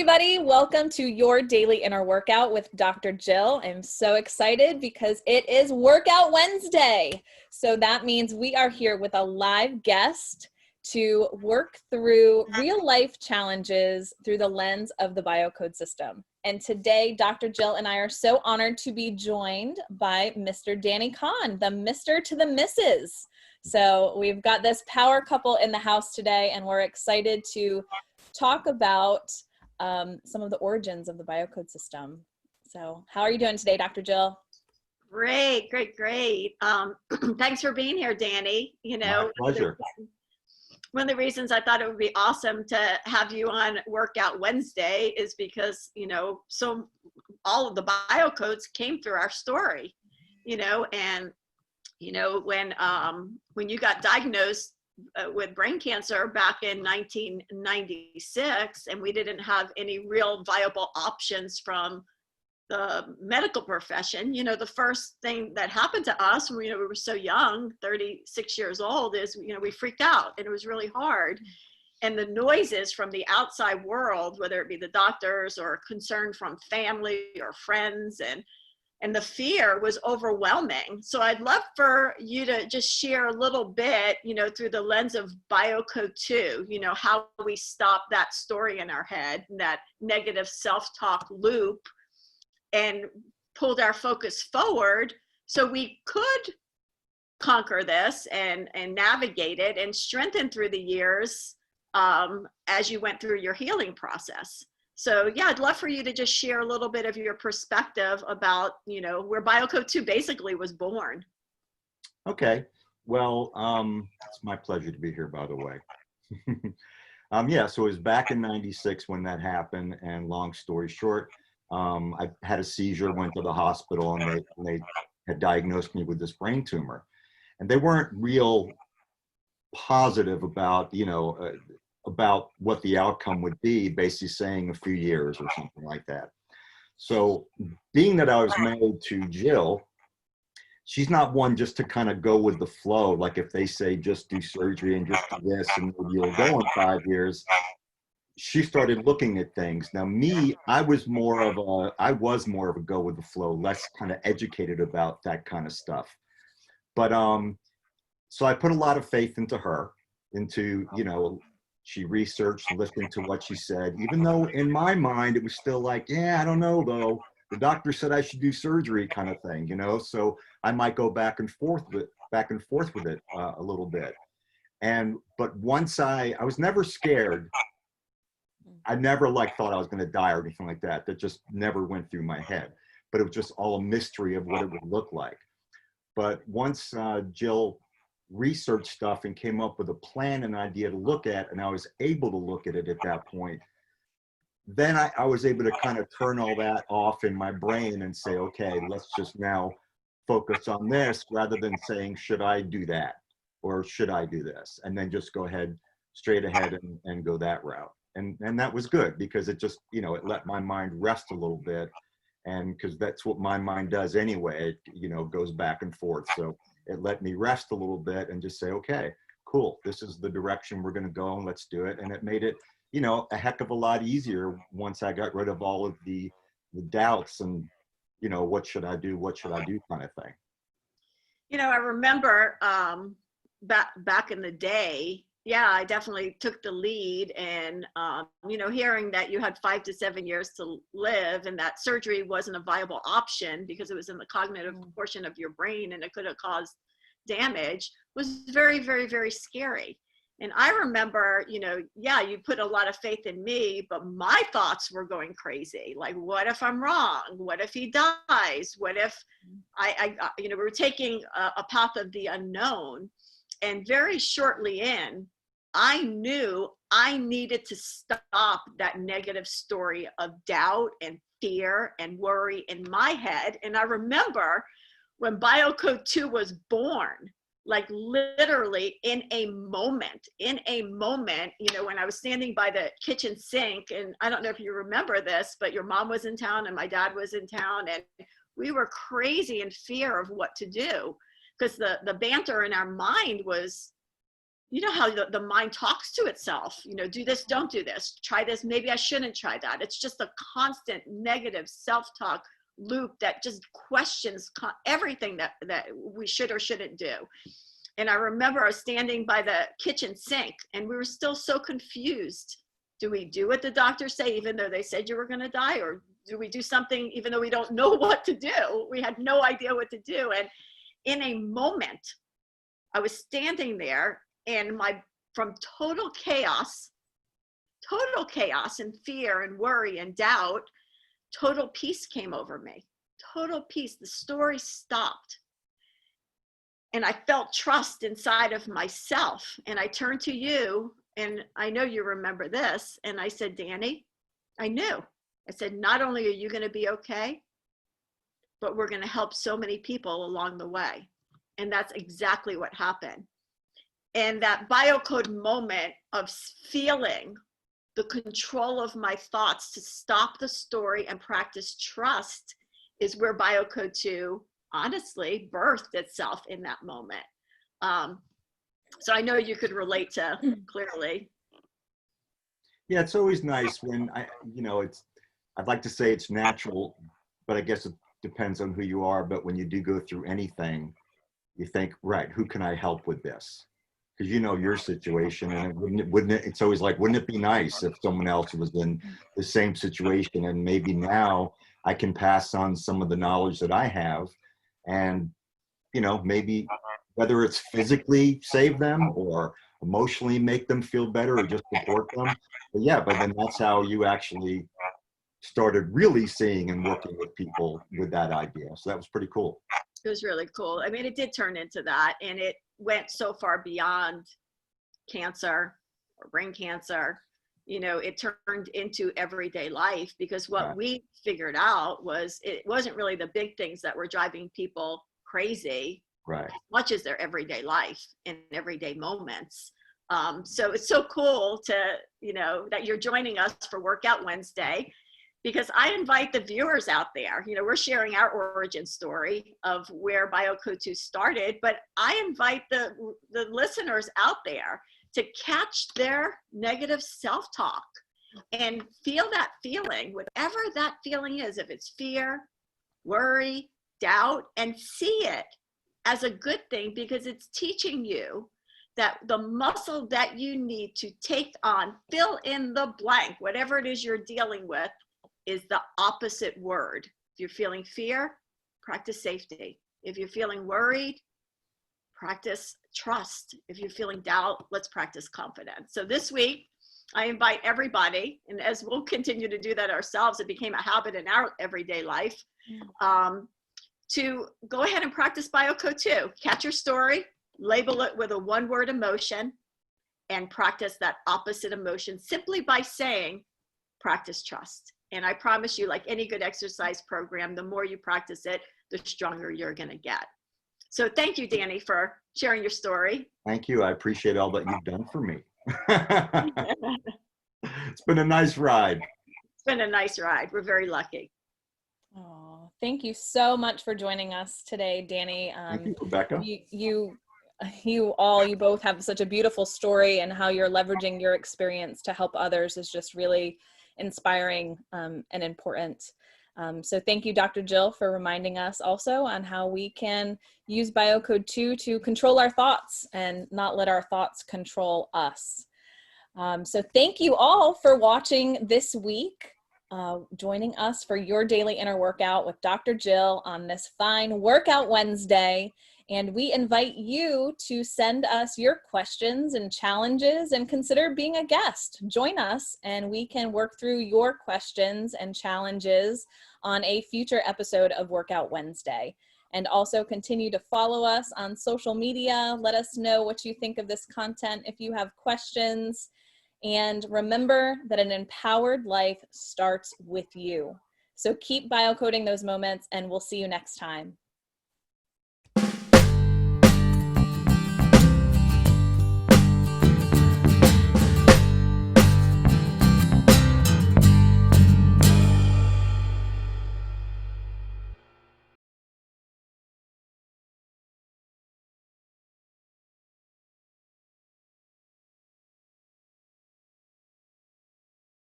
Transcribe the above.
everybody. Welcome to your daily inner workout with Dr. Jill. I'm so excited because it is Workout Wednesday. So that means we are here with a live guest to work through real life challenges through the lens of the BioCode System. And today, Dr. Jill and I are so honored to be joined by Mr. Danny Kahn, the Mr. to the Mrs. So we've got this power couple in the house today, and we're excited to talk about some of the origins of the BioCode System. So how are you doing today, Dr. Jill? Great. Thanks for being here, Danny. My pleasure. One of the reasons I thought it would be awesome to have you on Workout Wednesday is because, so all of the biocodes came through our story, and, when you got diagnosed with brain cancer back in 1996, and we didn't have any real viable options from the medical profession, the first thing that happened to us when we were so young, 36 years old, is, we freaked out, and it was really hard. And the noises from the outside world, whether it be the doctors or concern from family or friends, and the fear was overwhelming. So I'd love for you to just share a little bit, through the lens of BioCode 2, how we stop that story in our head, that negative self-talk loop, and pulled our focus forward so we could conquer this and navigate it and strengthen through the years as you went through your healing process. So yeah, I'd love for you to just share a little bit of your perspective about, where BioCode 2 basically was born. Okay. Well, it's my pleasure to be here, by the way. Yeah, so it was back in 96 when that happened, and long story short, I had a seizure, went to the hospital, and they had diagnosed me with this brain tumor. And they weren't real positive about, about what the outcome would be, basically saying a few years or something like that. So being that I was married to Jill, she's not one just to kind of go with the flow. Like if they say, just do surgery and just do this and maybe you'll go in 5 years. She started looking at things. Now me, I was more of a go with the flow, less kind of educated about that kind of stuff. But so I put a lot of faith into her, into, she researched, listened to what she said, even though in my mind it was still like, yeah, I don't know though. The doctor said I should do surgery kind of thing, so I might go back and forth with it a little bit. But once I was never scared. I never thought I was going to die or anything like that. That just never went through my head. But it was just all a mystery of what it would look like. But once Jill researched stuff and came up with a plan and idea to look at, and I was able to look at it at that point, then I was able to kind of turn all that off in my brain and say, okay, let's just now focus on this rather than saying, should I do that? Or should I do this? And then just go ahead, straight ahead and go that route. And that was good because it just, it let my mind rest a little bit. And because that's what my mind does anyway, it, goes back and forth. So it let me rest a little bit and just say, okay, cool. This is the direction we're going to go and let's do it. And it made it, a heck of a lot easier once I got rid of all of the doubts and, what should I do? What should I do kind of thing. I remember back in the day, yeah, I definitely took the lead, and, hearing that you had 5 to 7 years to live and that surgery wasn't a viable option because it was in the cognitive portion of your brain and it could have caused damage was very, very, very scary. And I remember, yeah, you put a lot of faith in me, but my thoughts were going crazy. Like, what if I'm wrong? What if he dies? What if we were taking a path of the unknown? And very shortly in, I knew I needed to stop that negative story of doubt and fear and worry in my head. And I remember when BioCode 2 was born, like literally in a moment, when I was standing by the kitchen sink, and I don't know if you remember this, but your mom was in town and my dad was in town, and we were crazy in fear of what to do because the banter in our mind was, you know how the mind talks to itself, you know, do this, don't do this, try this, maybe I shouldn't try that. It's just a constant negative self-talk loop that just questions everything that we should or shouldn't do. And I remember I was standing by the kitchen sink and we were still so confused. Do we do what the doctors say, even though they said you were going to die? Or do we do something even though we don't know what to do? We had no idea what to do. And in a moment, I was standing there and from total chaos and fear and worry and doubt, total peace came over me. Total peace. The story stopped. And I felt trust inside of myself. And I turned to you, and I know you remember this. And I said, Danny, I knew. I said, not only are you going to be okay, but we're going to help so many people along the way. And that's exactly what happened. And that BioCode moment of feeling the control of my thoughts to stop the story and practice trust is where BioCode 2 honestly birthed itself in that moment. So I know you could relate to clearly. Yeah, it's always nice when I'd like to say it's natural, but I guess it depends on who you are. But when you do go through anything, you think, right, who can I help with this? Because you know your situation, and it's always like, wouldn't it be nice if someone else was in the same situation, and maybe now I can pass on some of the knowledge that I have, and maybe whether it's physically save them or emotionally make them feel better or just support them. But then that's how you actually started really seeing and working with people with that idea. So that was pretty cool. It was really cool. I mean, it did turn into that, and it went so far beyond cancer or brain cancer. It turned into everyday life, because what we figured out was it wasn't really the big things that were driving people crazy, right, as much as their everyday life and everyday moments. So it's so cool to, that you're joining us for Workout Wednesday, because I invite the viewers out there. We're sharing our origin story of where BioCode 2 started, but I invite the listeners out there to catch their negative self-talk and feel that feeling, whatever that feeling is, if it's fear, worry, doubt, and see it as a good thing, because it's teaching you that the muscle that you need to take on, fill in the blank, whatever it is you're dealing with, is the opposite word. If you're feeling fear, practice safety. If you're feeling worried, practice trust. If you're feeling doubt, let's practice confidence. So this week, I invite everybody, and as we'll continue to do that ourselves, it became a habit in our everyday life, to go ahead and practice BioCode 2. Catch your story, label it with a one-word emotion, and practice that opposite emotion simply by saying, practice trust. And I promise you, like any good exercise program, the more you practice it, the stronger you're going to get. So thank you, Danny, for sharing your story. Thank you. I appreciate all that you've done for me. It's been a nice ride. It's been a nice ride. We're very lucky. Oh, thank you so much for joining us today, Danny. Thank you, Rebecca. You both have such a beautiful story, and how you're leveraging your experience to help others is just really inspiring and important. So thank you, Dr. Jill, for reminding us also on how we can use BioCode 2 to control our thoughts and not let our thoughts control us. So thank you all for watching this week, joining us for your daily inner workout with Dr. Jill on this fine Workout Wednesday. And we invite you to send us your questions and challenges and consider being a guest. Join us and we can work through your questions and challenges on a future episode of Workout Wednesday. And also continue to follow us on social media. Let us know what you think of this content if you have questions. And remember that an empowered life starts with you. So keep biocoding those moments, and we'll see you next time.